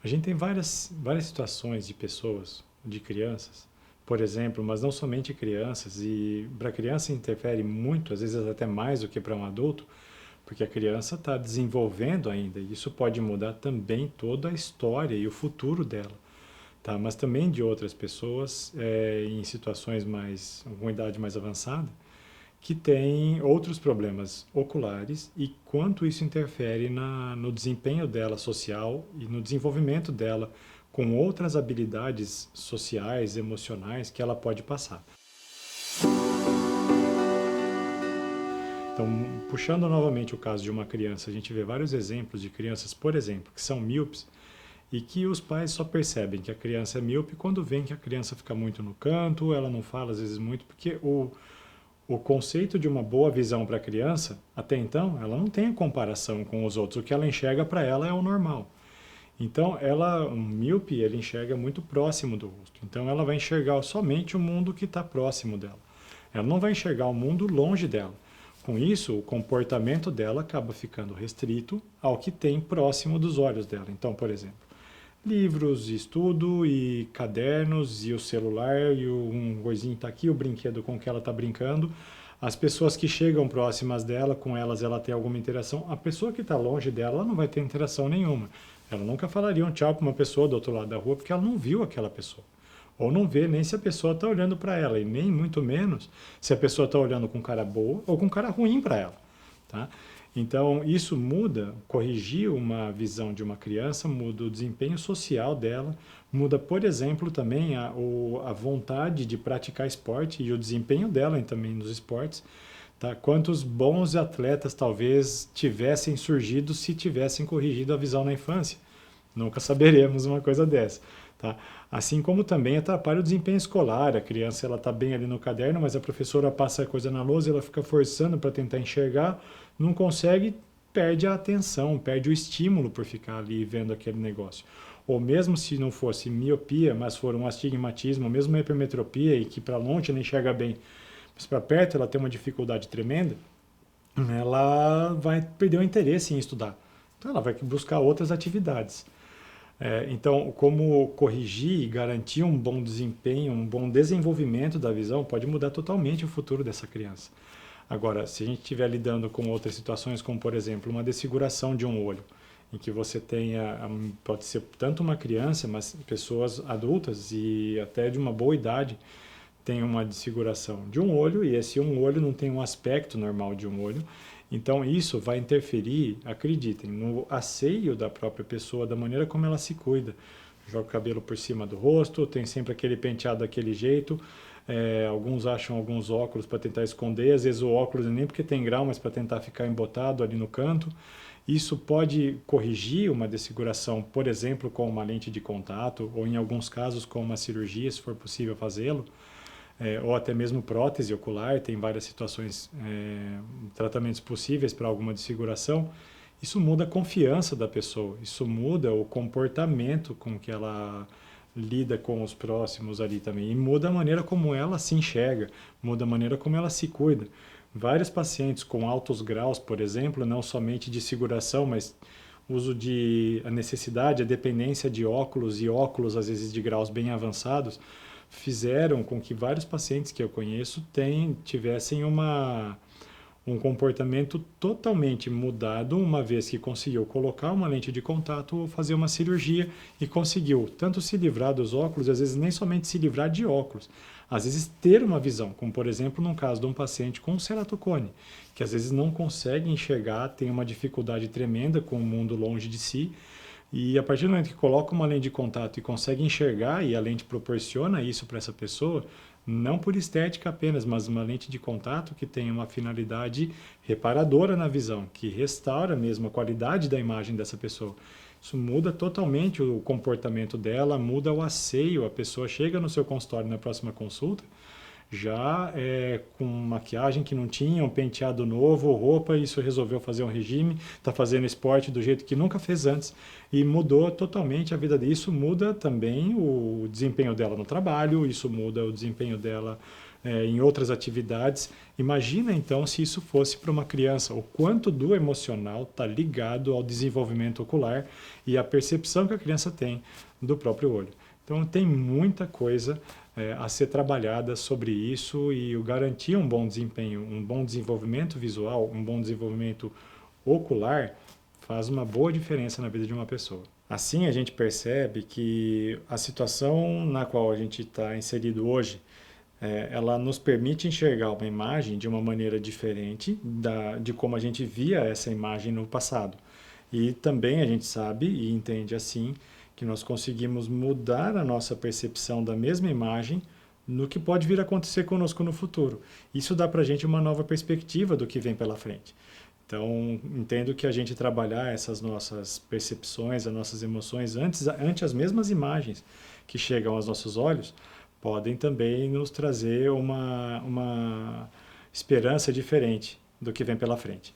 A gente tem várias situações de pessoas, de crianças, por exemplo, mas não somente crianças, e para a criança interfere muito, às vezes até mais do que para um adulto, porque a criança está desenvolvendo ainda, e isso pode mudar também toda a história e o futuro dela, tá? Mas também de outras pessoas em situações com idade mais avançada, que têm outros problemas oculares e quanto isso interfere no desempenho dela social e no desenvolvimento dela com outras habilidades sociais, emocionais que ela pode passar. Então, puxando novamente o caso de uma criança, a gente vê vários exemplos de crianças, por exemplo, que são míopes e que os pais só percebem que a criança é míope quando veem que a criança fica muito no canto, ela não fala às vezes muito, porque o conceito de uma boa visão para a criança, até então, ela não tem comparação com os outros. O que ela enxerga para ela é o normal. Então, um míope, ele enxerga muito próximo do rosto. Então, ela vai enxergar somente o mundo que está próximo dela. Ela não vai enxergar o mundo longe dela. Com isso, o comportamento dela acaba ficando restrito ao que tem próximo dos olhos dela. Então, por exemplo, livros, estudo e cadernos e o celular e um coisinho está aqui, o brinquedo com que ela está brincando. As pessoas que chegam próximas dela, com elas ela tem alguma interação. A pessoa que está longe dela, ela não vai ter interação nenhuma. Ela nunca falaria um tchau para uma pessoa do outro lado da rua porque ela não viu aquela pessoa. Ou não vê nem se a pessoa está olhando para ela, e nem muito menos se a pessoa está olhando com cara boa ou com cara ruim para ela. Tá? Então, isso muda, corrigir uma visão de uma criança, muda o desempenho social dela, muda, por exemplo, também a vontade de praticar esporte e o desempenho dela também nos esportes. Tá? Quantos bons atletas talvez tivessem surgido se tivessem corrigido a visão na infância? Nunca saberemos uma coisa dessa. Tá? Assim como também atrapalha o desempenho escolar. A criança está bem ali no caderno, mas a professora passa a coisa na lousa, ela fica forçando para tentar enxergar, não consegue, perde a atenção, perde o estímulo por ficar ali vendo aquele negócio. Ou mesmo se não fosse miopia, mas for um astigmatismo, mesmo uma hipermetropia e que para longe não enxerga bem, mas para perto ela tem uma dificuldade tremenda, ela vai perder o interesse em estudar. Então ela vai buscar outras atividades. Então, como corrigir e garantir um bom desempenho, um bom desenvolvimento da visão pode mudar totalmente o futuro dessa criança. Agora, se a gente estiver lidando com outras situações, como por exemplo, uma desfiguração de um olho, em que você tenha, pode ser tanto uma criança, mas pessoas adultas e até de uma boa idade, tem uma desfiguração de um olho e esse um olho não tem um aspecto normal de um olho. Então isso vai interferir, acreditem, no asseio da própria pessoa, da maneira como ela se cuida. Joga o cabelo por cima do rosto, tem sempre aquele penteado daquele jeito. Alguns acham alguns óculos para tentar esconder, às vezes o óculos nem porque tem grau, mas para tentar ficar embotado ali no canto. Isso pode corrigir uma desfiguração, por exemplo, com uma lente de contato, ou em alguns casos com uma cirurgia, se for possível fazê-lo. Ou até mesmo prótese ocular, tem várias situações, tratamentos possíveis para alguma desfiguração. Isso muda a confiança da pessoa, isso muda o comportamento com que ela lida com os próximos ali também, e muda a maneira como ela se enxerga, muda a maneira como ela se cuida. Vários pacientes com altos graus, por exemplo, não somente de desfiguração, mas a necessidade, a dependência de óculos e óculos, às vezes de graus bem avançados, fizeram com que vários pacientes que eu conheço tivessem um comportamento totalmente mudado, uma vez que conseguiu colocar uma lente de contato ou fazer uma cirurgia e conseguiu tanto se livrar dos óculos, às vezes nem somente se livrar de óculos, às vezes ter uma visão, como por exemplo no caso de um paciente com ceratocone, que às vezes não consegue enxergar, tem uma dificuldade tremenda com o mundo longe de si, e a partir do momento que coloca uma lente de contato e consegue enxergar, e a lente proporciona isso para essa pessoa, não por estética apenas, mas uma lente de contato que tem uma finalidade reparadora na visão, que restaura mesmo a qualidade da imagem dessa pessoa. Isso muda totalmente o comportamento dela, muda o asseio. A pessoa chega no seu consultório na próxima consulta, já com maquiagem que não tinha, um penteado novo, roupa, isso resolveu fazer um regime, está fazendo esporte do jeito que nunca fez antes e mudou totalmente a vida disso, muda também o desempenho dela no trabalho, isso muda o desempenho dela em outras atividades. Imagina então se isso fosse para uma criança, o quanto do emocional está ligado ao desenvolvimento ocular e à percepção que a criança tem do próprio olho. Então tem muita coisa a ser trabalhada sobre isso e garantir um bom desempenho, um bom desenvolvimento visual, um bom desenvolvimento ocular faz uma boa diferença na vida de uma pessoa. Assim a gente percebe que a situação na qual a gente está inserido hoje, ela nos permite enxergar uma imagem de uma maneira diferente de como a gente via essa imagem no passado. E também a gente sabe e entende assim que nós conseguimos mudar a nossa percepção da mesma imagem no que pode vir a acontecer conosco no futuro. Isso dá para a gente uma nova perspectiva do que vem pela frente. Então, entendo que a gente trabalhar essas nossas percepções, as nossas emoções, ante as mesmas imagens que chegam aos nossos olhos, podem também nos trazer uma esperança diferente do que vem pela frente.